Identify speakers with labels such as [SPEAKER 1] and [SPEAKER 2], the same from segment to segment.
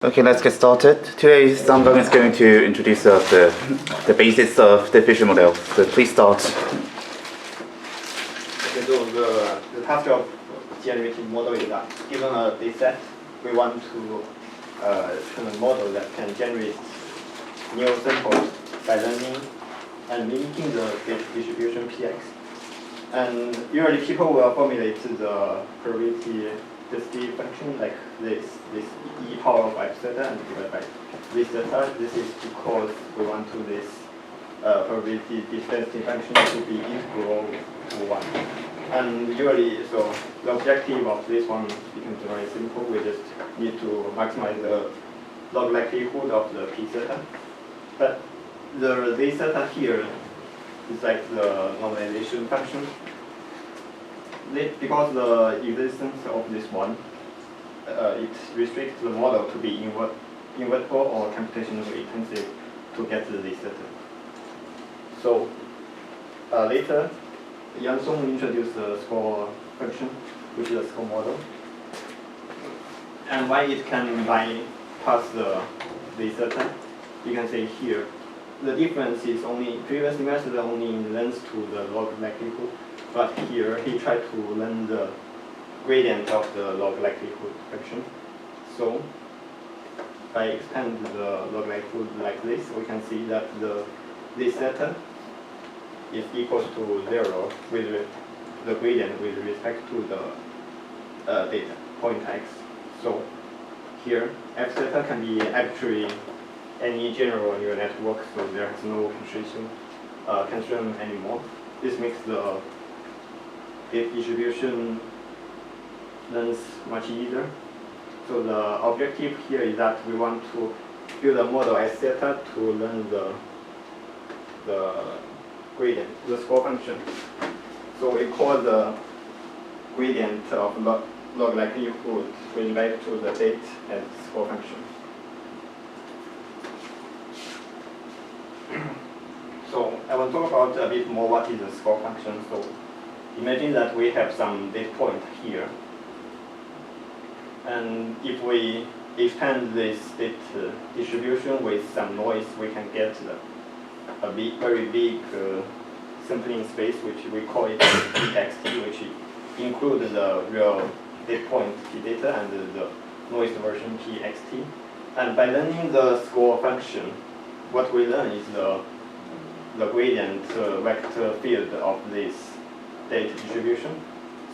[SPEAKER 1] Okay, let's get started. Today, Sandong is going to introduce us the basis of diffusion model. So please start.
[SPEAKER 2] Okay, so the task of generating model is that given a data set, we want to train a model that can generate new samples by learning and mimicking the distribution Px. And usually people will formulate the probability density function like this e power of f theta and divided by this theta. This is because we want to this probability density function to be integral to 1. And usually, so the objective of this one becomes very simple. We just need to maximize the log likelihood of the p theta. But the z theta here is like the normalization function. Because the existence of this one, it restricts the model to be invertible or computationally intensive to get the z theta. So later, Yang Song introduced the score function, which is a score model, and why it can bypass the z theta. You can say here, the difference is only previously measured only in length to the log likelihood. But here, he tried to learn the gradient of the log likelihood function. So, by expanding the log likelihood like this, we can see that this theta is equal to 0 with the gradient with respect to the data, point x. So, here, f theta can be actually any general neural network, so there is no constraint anymore. This makes the distribution length much easier. So the objective here is that we want to build a model S theta to learn the gradient, the score function. So we call the gradient of log likelihood with respect to the date as score function. So I will talk about a bit more what is the score function. So imagine that we have some data point here, and if we expand this data distribution with some noise, we can get a very big sampling space, which we call it txt, which includes the real data point p data and the noise version txt. And by learning the score function, what we learn is the gradient vector field of this data distribution.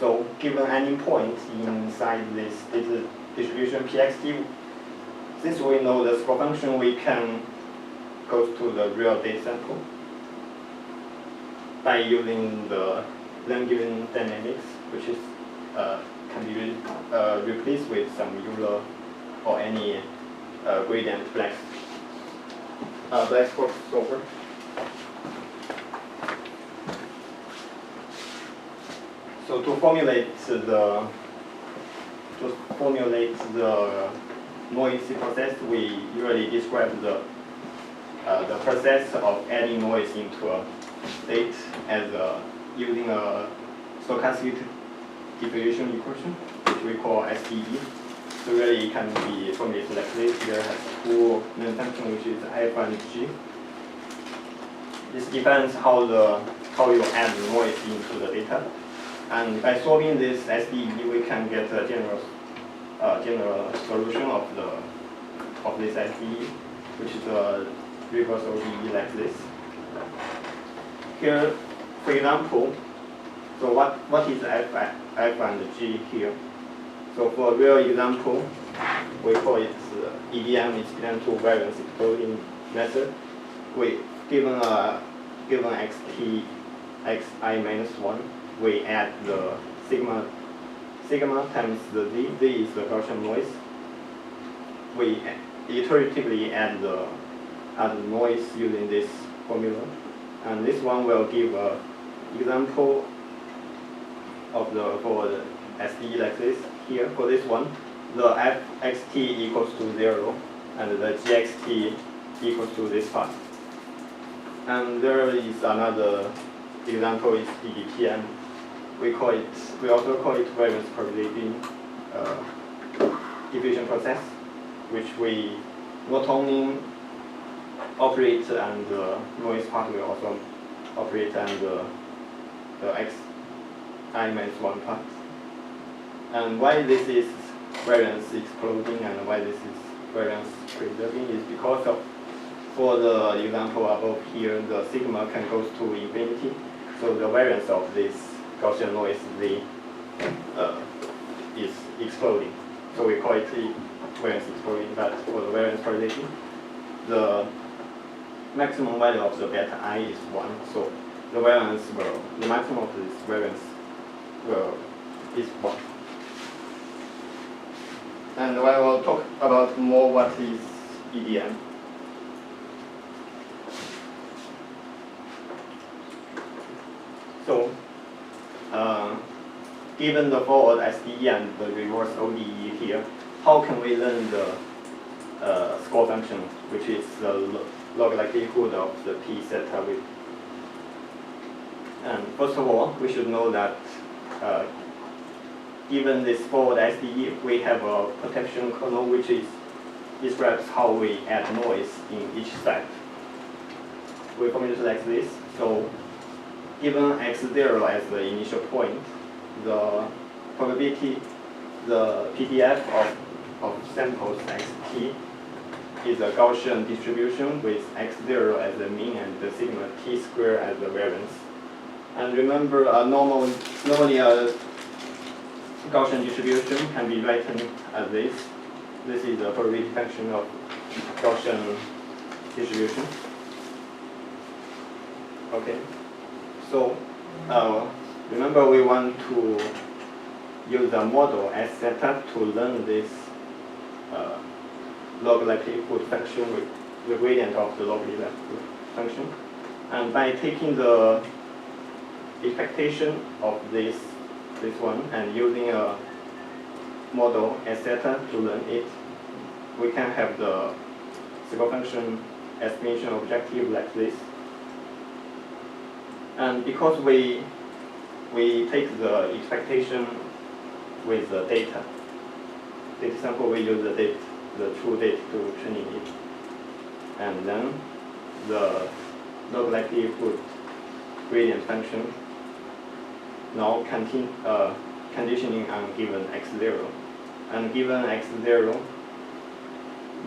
[SPEAKER 2] So given any point inside this data distribution pxt, since we know the score function, we can go to the real data sample by using the then-given dynamics, which is can be replaced with some Euler or any gradient black box solver. So to formulate the noisy process, we usually describe the process of adding noise into a state as using a stochastic diffusion equation, which we call SDE. So really it can be formulated like this. There has two main functions, which is f and g. This depends how you add noise into the data. And by solving this SDE, we can get a general solution of this SDE, which is a reverse ODE like this. Here, for example, so what is f and g here? So for a real example, we call it EDM, experimental variance exposing method. We given xt xi minus 1. We add the sigma times the z. Z is the Gaussian noise. We iteratively add the noise using this formula, and this one will give an example of for the SDE like this. Here for this one, the fxt equals to 0, and the gxt equals to this part. And there is another example is DDPM. We also call it variance probability diffusion process. which we not only operate and the noise part will also operate and the xi-1 part. And why this is variance exploding and why this is variance preserving is because of, for the example above here, the sigma can go to infinity, so the variance of this Gaussian noise is exploding. So we call it variance exploding, but for the variance polarization, the maximum value of the beta I is 1, so the variance will, the maximum of this variance is 1. And I will talk about more what is EDM. So, given the forward SDE and the reverse ODE here, how can we learn the score function, which is the log likelihood of the P theta with? And first of all, we should know that given this forward SDE, we have a protection kernel which describes how we add noise in each step. We formulate it like this. So given x0 as the initial point, the probability, the PDF of samples xt is a Gaussian distribution with x0 as the mean and the sigma t squared as the variance. And remember, normally a Gaussian distribution can be written as this. This is the probability function of Gaussian distribution. Okay. So remember, we want to use a model S theta to learn this log likelihood function with the gradient of the log likelihood function. And by taking the expectation of this one and using a model S theta to learn it, we can have the score function estimation objective like this. And because we take the expectation with the data sample, we use the true data to train it, and then the log likelihood gradient function now conditioning on given x0, and given x0,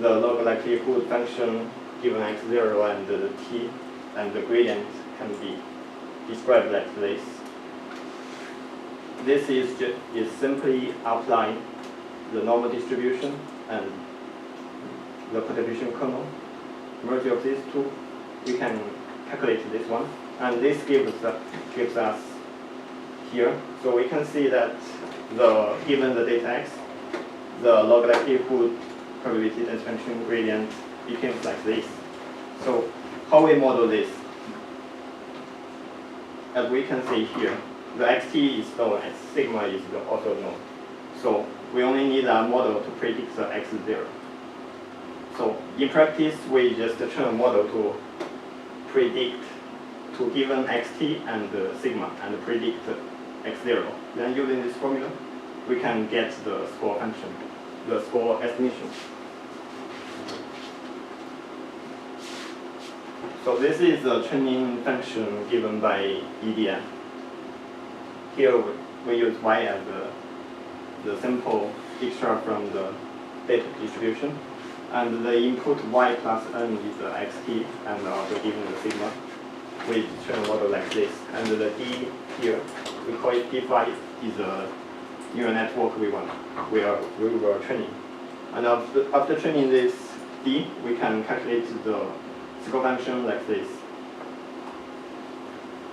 [SPEAKER 2] the log likelihood function given x0 and the t and the gradient can be described like this. This is simply applying the normal distribution and the contribution kernel. Merge of these two, we can calculate this one, and this gives us here. So we can see that given the data x, the log likelihood probability density function gradient becomes like this. So how we model this? As we can see here, the xt is known and sigma is also known. So we only need a model to predict the x0. So in practice, we just train a model to predict to given xt and sigma and predict x0. Then using this formula, we can get the score function, the score estimation. So this is the training function given by EDM. Here we use y as the sample extract from the data distribution, and the input y plus n is the xt, and also given the sigma. We train a model like this, and the d here, we call it d5, is a neural network we were training. And after training this d, we can calculate the score function like this.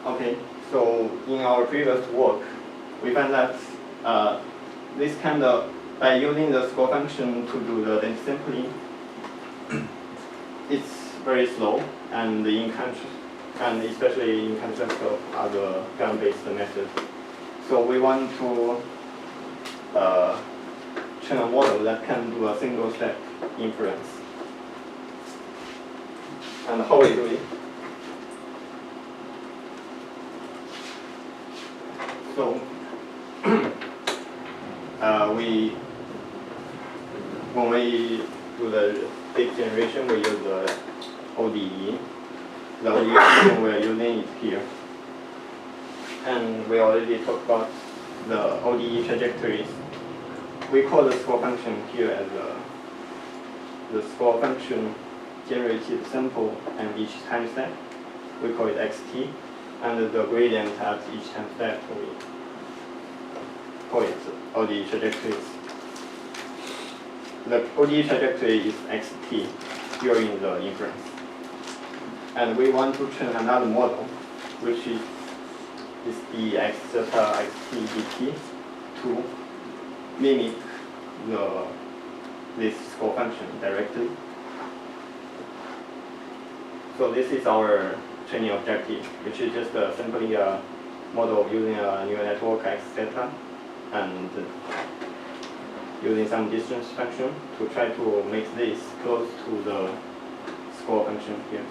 [SPEAKER 2] Okay, so in our previous work, we found that this kind of, by using the score function to do the density sampling, it's very slow, and especially in contrast of other gun-based methods. So we want to train a model that can do a single-step inference. And how we do it? So when we do fifth generation, we use the ODE. The ODE function we're using is here. And we already talked about the ODE trajectories. We call the score function here as the score function generated sample and each time step. We call it xt. And the gradient at each time step, we call it ODE trajectories. The ODE trajectory is xt during the inference. And we want to train another model, which is the x zeta xt dt to mimic this score function directly. So this is our training objective, which is just simply a model using a neural network x zeta and using some distance function to try to make this close to the score function here.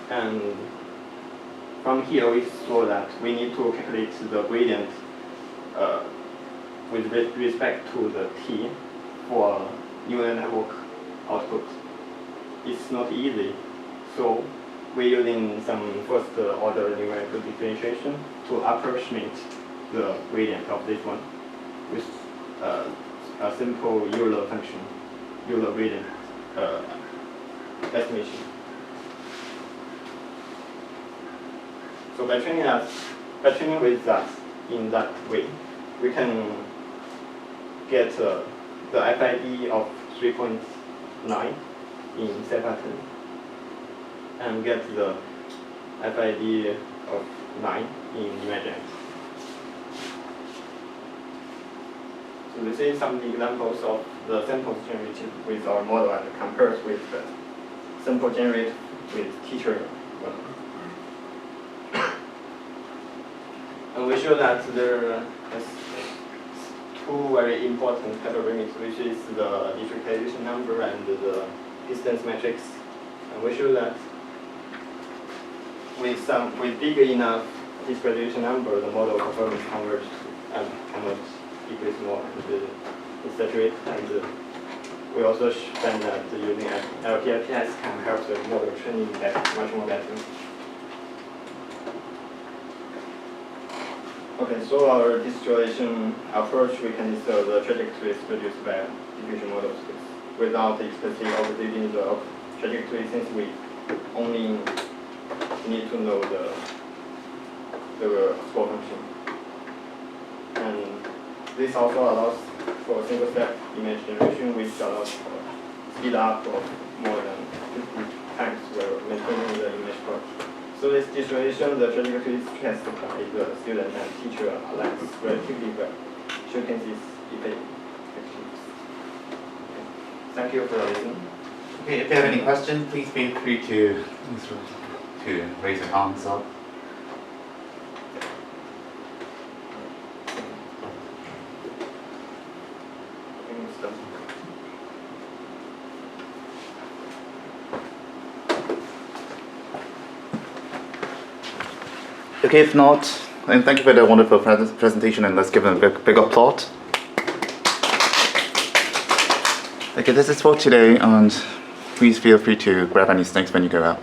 [SPEAKER 2] And from here we saw that we need to calculate the gradient with respect to the t for neural network output. It's not easy, so we're using some first order numerical differentiation to approximate the gradient of this one with a simple Euler function, Euler gradient estimation. So by training with that in that way, we can get the FID of 3.9 in Separaton and get the FID of 9 in ImageX. So this is some examples of the samples generated with our model and compared with the sample generated with teacher one. And we show that there is two very important hyperparameters, which is the differentiation number and the distance matrix. And we show that with big enough dispersion number, the model performance converges and cannot decrease more and it's saturated. And we also found that using LPLPS can help the model training much more better. Okay, so our distillation approach, we can distill the trajectories produced by diffusion models without explicitly overstating the trajectory, since we only need to know the score function. And this also allows for single step image generation, which allows for speed up of more than 50 times while maintaining the image quality. So this distillation, the trajectory is tested by the student and teacher alike relatively well. Showcase this effect. Thank you for listening.
[SPEAKER 1] Okay, if you have any questions, please feel free to raise your hands up. Okay, if not, then thank you for the wonderful presentation, and let's give them a big applause. Okay, this is for today, and please feel free to grab any snacks when you go out.